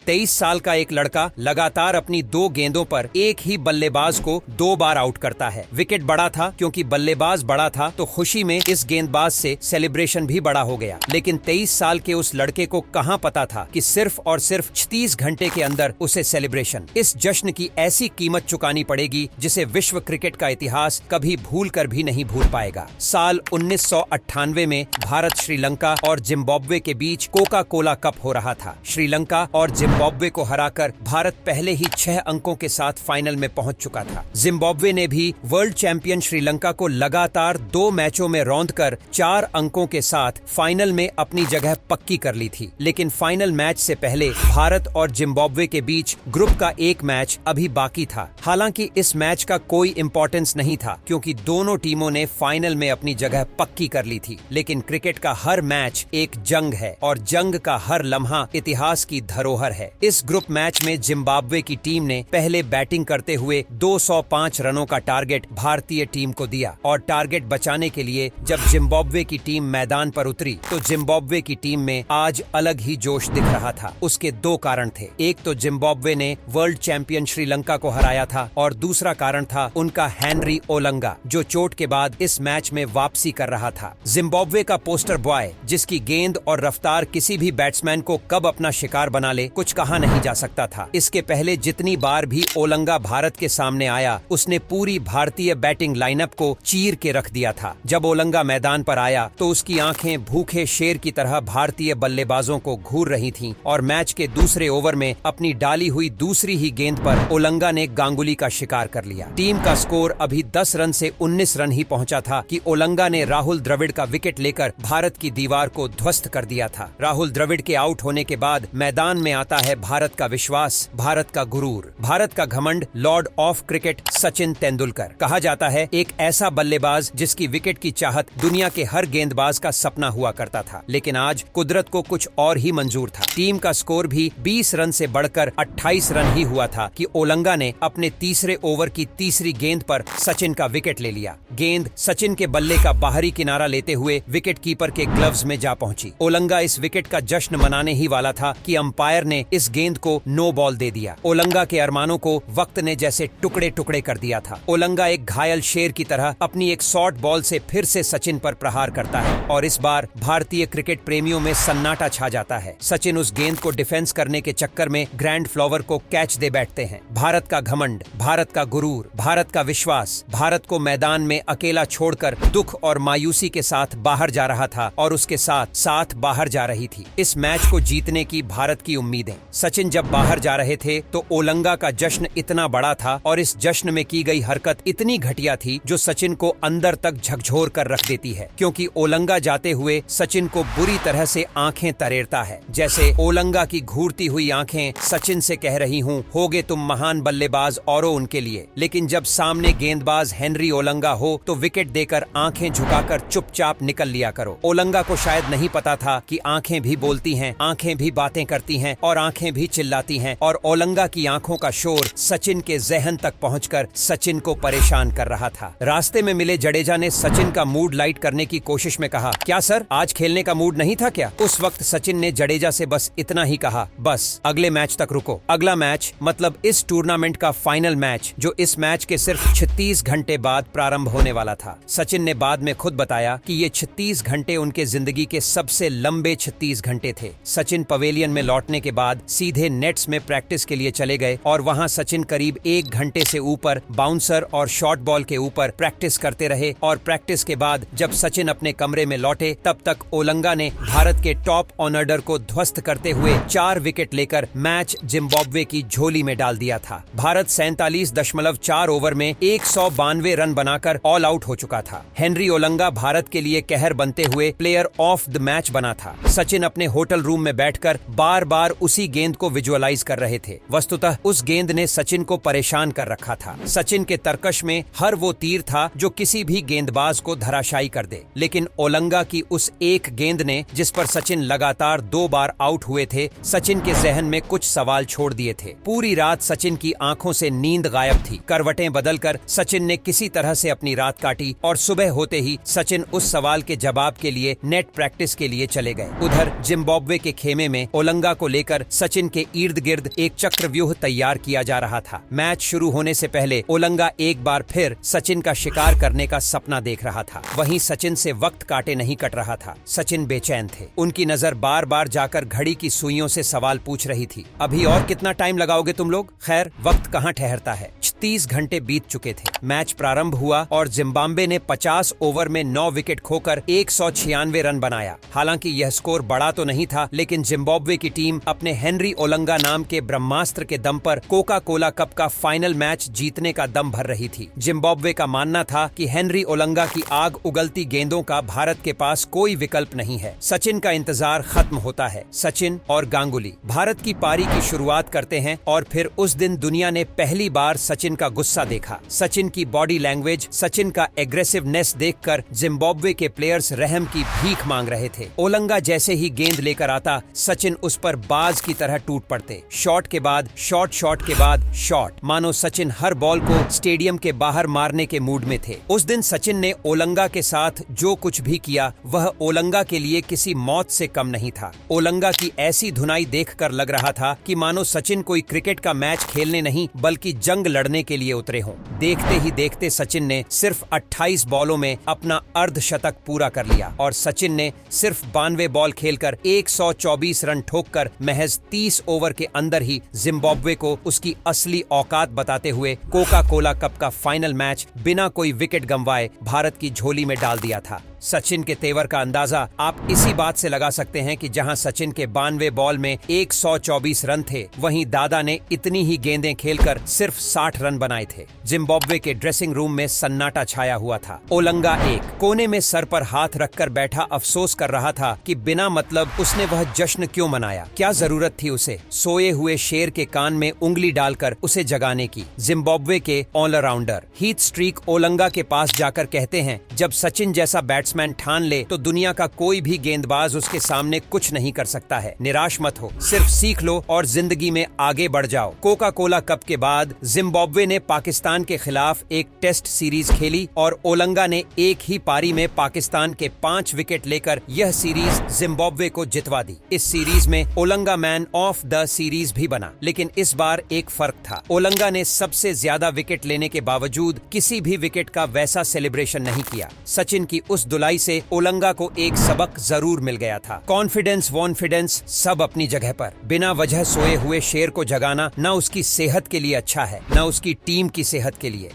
23 साल का एक लड़का लगातार अपनी 2 गेंदों पर एक ही बल्लेबाज को 2 बार आउट करता है। विकेट बड़ा था क्योंकि बल्लेबाज बड़ा था, तो खुशी में इस गेंदबाज से सेलिब्रेशन भी बड़ा हो गया। लेकिन 23 साल के उस लड़के को कहां पता था कि सिर्फ और सिर्फ 36 घंटे के अंदर उसे सेलिब्रेशन, इस जश्न की ऐसी कीमत चुकानी पड़ेगी जिसे विश्व क्रिकेट का इतिहास कभी भूल कर भी नहीं भूल पाएगा। साल 1998 में भारत, श्रीलंका और जिम्बाब्वे के बीच कोका कोला कप हो रहा था। श्रीलंका और जिम्बाब्वे को हराकर भारत पहले ही 6 अंकों के साथ फाइनल में पहुंच चुका था। जिम्बाब्वे ने भी वर्ल्ड चैंपियन श्रीलंका को लगातार 2 मैचों में रौंदकर 4 अंकों के साथ फाइनल में अपनी जगह पक्की कर ली थी। लेकिन फाइनल मैच से पहले भारत और जिम्बाब्वे के बीच ग्रुप का एक मैच अभी बाकी था। हालांकि इस मैच का कोई इंपॉर्टेंस नहीं था क्योंकि दोनों टीमों ने फाइनल में अपनी जगह पक्की कर ली थी। लेकिन क्रिकेट का हर मैच एक जंग है और जंग का हर लम्हा इतिहास की धरोहर है। इस ग्रुप मैच में जिम्बाब्वे की टीम ने पहले बैटिंग करते हुए 205 रनों का टारगेट भारतीय टीम को दिया और टारगेट बचाने के लिए जब जिम्बाब्वे की टीम मैदान पर उतरी तो जिम्बाब्वे की टीम में आज अलग ही जोश दिख रहा था। उसके 2 कारण थे। एक तो जिम्बाब्वे ने वर्ल्ड चैंपियन श्रीलंका को हराया था और दूसरा कारण था उनका हेनरी ओलंगा, जो चोट के बाद इस मैच में वापसी कर रहा था। जिम्बाब्वे का पोस्टर बॉय, जिसकी गेंद और रफ्तार किसी भी बैट्समैन को कब अपना शिकार बना ले कुछ कहा नहीं जा सकता था। इसके पहले जितनी बार भी ओलंगा भारत के सामने आया उसने पूरी भारतीय बैटिंग लाइनअप को चीर के रख दिया था। जब ओलंगा मैदान पर आया तो उसकी आंखें भूखे शेर की तरह भारतीय बल्लेबाजों को घूर रही थीं और मैच के दूसरे ओवर में अपनी डाली हुई दूसरी ही गेंद पर ओलंगा ने गांगुली का शिकार कर लिया। टीम का स्कोर अभी 10 रन से 19 रन ही पहुंचा था कि ओलंगा ने राहुल द्रविड़ का विकेट लेकर भारत की दीवार को ध्वस्त कर दिया था। राहुल द्रविड़ के आउट होने के बाद मैदान में आता है भारत का विश्वास, भारत का गुरूर, भारत का घमंड, Lord of cricket Sachin Tendulkar. कहा जाता है एक ऐसा बल्लेबाज जिसकी विकेट की चाहत दुनिया के हर गेंदबाज का सपना हुआ करता था। लेकिन आज कुदरत को कुछ और ही मंजूर था। टीम का स्कोर भी 20 रन से बढ़कर 28 रन ही हुआ था कि ओलंगा ने अपने तीसरे ओवर की तीसरी गेंद पर सचिन का विकेट ले लिया। गेंद सचिन के बल्ले का बाहरी किनारा लेते हुए विकेट कीपर के ग्लव्स में जा पहुंची। ओलंगा इस विकेट का जश्न मनाने ही वाला था कि अंपायर ने इस गेंद को नो बॉल दे दिया। ओलंगा के अरमानों को वक्त ने जैसे टुकड़े टुकड़े कर दिया था। ओलंगा एक घायल शेर की तरह अपनी एक शॉर्ट बॉल से फिर से सचिन पर प्रहार करता है और इस बार भारतीय क्रिकेट प्रेमियों में सन्नाटा छा जाता है। सचिन उस गेंद को डिफेंस करने के चक्कर में ग्रैंड फ्लावर को कैच दे बैठते हैं। भारत का घमंड, भारत का गुरूर, भारत का विश्वास भारत को मैदान में अकेला छोड़कर दुख और मायूसी के साथ बाहर जा रहा था और उसके साथ साथ बाहर जा रही थी इस मैच को जीतने की भारत की उम्मीदें। सचिन जब बाहर जा रहे थे तो ओलंगा का जश्न इतना बड़ा था और इस जश्न में की गई हरकत इतनी घटिया थी जो सचिन को अंदर तक झकझोर कर रख देती है, क्योंकि ओलंगा जाते हुए सचिन को बुरी तरह से आंखें तरेरता है। जैसे ओलंगा की घूरती हुई आंखें सचिन से कह रही हूँ, होगे तुम महान बल्लेबाज औरों उनके लिए, लेकिन जब सामने गेंदबाज हेनरी ओलंगा हो तो विकेट देकर आंखें झुकाकर चुपचाप निकल लिया करो। ओलंगा को शायद नहीं पता था कि आंखें भी बोलती हैं, आंखें भी बातें करती हैं और आंखें भी चिल्लाती हैं और ओलंगा की आंखों का शोर सचिन के ज़हन तक पहुंचकर सचिन को परेशान कर रहा था। रास्ते में मिले जडेजा ने सचिन का मूड लाइट करने की कोशिश में कहा, क्या सर आज खेलने का मूड नहीं था क्या? उस वक्त सचिन ने जडेजा से बस इतना ही कहा, बस अगले मैच तक रुको। अगला मैच मतलब इस टूर्नामेंट का फाइनल मैच जो इस मैच के सिर्फ 36 घंटे बाद प्रारंभ होने वाला था। सचिन ने बाद में खुद बताया कि ये 36 घंटे उनके जिंदगी के सबसे लंबे 36 घंटे थे। सचिन पवेलियन में लौटने के बाद सीधे नेट्स में प्रैक्टिस के लिए चले गए और वहां सचिन करीब 1 घंटे से ऊपर बाउंसर और शॉर्ट बॉल के ऊपर प्रैक्टिस करते रहे और प्रैक्टिस के बाद जब सचिन अपने कमरे में लौटे तब तक ओलंगा ने भारत के टॉप ऑर्डर को ध्वस्त करते हुए 4 विकेट लेकर मैच जिम्बाब्वे की झोली में डाल दिया था। भारत 47.4 ओवर में 192 रन बनाकर ऑल आउट हो चुका था। हेनरी ओलंगा भारत के लिए कहर बनते हुए प्लेयर ऑफ द मैच बना था। सचिन अपने होटल रूम में बैठकर बार बार उसी गेंद को विजुअलाइज कर रहे थे। वस्तुतः उस गेंद ने सचिन को परेशान कर रखा था। सचिन के तरकश में हर वो तीर था जो किसी भी गेंदबाज को धराशायी कर दे, लेकिन ओलंगा की उस एक गेंद ने जिस पर सचिन लगातार 2 बार आउट हुए थे, सचिन के जहन में कुछ सवाल छोड़ दिए थे। पूरी रात सचिन की आंखों से नींद गायब थी। करवटें बदलकर सचिन ने किसी तरह से अपनी रात काटी और सुबह होते ही सचिन उस सवाल के जवाब के लिए नेट प्रैक्टिस के लिए चले गए। उधर जिम्बाब्वे के खेमे में ओलंगा को लेकर सचिन के इर्द गिर्द एक चक्रव्यूह तैयार किया जा रहा था। मैच शुरू होने से पहले ओलंगा एक बार फिर सचिन का शिकार करने का सपना देख रहा था। वहीं सचिन से वक्त काटे नहीं कट रहा था। सचिन बेचैन थे। उनकी नजर बार बार जाकर घड़ी की सुइयों से सवाल पूछ रही थी, अभी और कितना टाइम लगाओगे तुम लोग? खैर, वक्त कहाँ ठहरता है। 30 घंटे बीत चुके थे। मैच प्रारंभ हुआ और जिम्बाब्वे ने 50 ओवर में 9 विकेट खोकर 196 रन बनाया। हालांकि यह स्कोर बड़ा तो नहीं था, लेकिन जिम्बाब्वे की टीम अपने हेनरी ओलंगा नाम के ब्रह्मास्त्र के दम पर कोका कोला कप का फाइनल मैच जीतने का दम भर रही थी। जिम्बाब्वे का मानना था कि हेनरी ओलंगा की आग उगलती गेंदों का भारत के पास कोई विकल्प नहीं है। सचिन का इंतजार खत्म होता है। सचिन और गांगुली भारत की पारी की शुरुआत करते हैं और फिर उस दिन दुनिया ने पहली बार सचिन का गुस्सा देखा। सचिन की बॉडी लैंग्वेज, सचिन का एग्रेसिवनेस देखकर जिम्बाब्वे के प्लेयर्स रहम की भीख मांग रहे थे। ओलंगा जैसे ही गेंद लेकर आता, सचिन उस पर बाज की तरह टूट पड़ते। शॉट के बाद शॉट, शॉट के बाद शॉट, मानो सचिन हर बॉल को स्टेडियम के बाहर मारने के मूड में थे। उस दिन सचिन ने ओलंगा के साथ जो कुछ भी किया वह ओलंगा के लिए किसी मौत से कम नहीं था। ओलंगा की ऐसी धुनाई देखकर लग रहा था कि मानो सचिन कोई क्रिकेट का मैच खेलने नहीं बल्कि जंग लड़ने के लिए उतरे हों। देखते ही देखते सचिन ने सिर्फ 28 बॉलों में अपना अर्धशतक पूरा कर लिया और सचिन ने सिर्फ 92 बॉल खेलकर 124 रन ठोककर महज 30 ओवर के अंदर ही जिम्बाब्वे को उसकी असली औकात बताते हुए कोका कोला कप का फाइनल मैच बिना कोई विकेट गंवाए भारत की झोली में डाल दिया था। सचिन के तेवर का अंदाजा आप इसी बात से लगा सकते हैं कि जहां सचिन के 92 बॉल में 124 रन थे, वहीं दादा ने इतनी ही गेंदें खेलकर सिर्फ 60 रन बनाए थे। जिम्बाब्वे के ड्रेसिंग रूम में सन्नाटा छाया हुआ था। ओलंगा एक कोने में सर पर हाथ रखकर बैठा अफसोस कर रहा था कि बिना मतलब उसने वह जश्न क्यों मनाया। क्या जरूरत थी उसे सोए हुए शेर के कान में उंगली डालकर उसे जगाने की। जिम्बाब्वे के ऑलराउंडर हीथ स्ट्रीक ओलंगा के पास जाकर कहते हैं, जब सचिन जैसा बैट्समैन ठान ले तो दुनिया का कोई भी गेंदबाज उसके सामने कुछ नहीं कर सकता है। निराश मत हो, सिर्फ सीख लो और जिंदगी में आगे बढ़ जाओ। कोका कोला कप के बाद जिम्बाब्वे ने पाकिस्तान के खिलाफ एक टेस्ट सीरीज खेली और ओलंगा ने एक ही पारी में पाकिस्तान के 5 विकेट लेकर यह सीरीज जिम्बाब्वे को जितवा दी। इस सीरीज में Olonga man of the series भी बना, लेकिन इस बार एक फर्क था। ओलंगा ने सबसे ज्यादा विकेट लेने के बावजूद किसी भी विकेट का वैसा सेलिब्रेशन नहीं किया। सचिन की उस धुलाई से ओलंगा को एक सबक जरूर मिल गया था। कॉन्फिडेंस वॉन्फिडेंस सब अपनी जगह पर। बिना वजह सोए हुए शेर को जगाना न उसकी सेहत के लिए अच्छा है, न उसकी टीम की सेहत के लिए।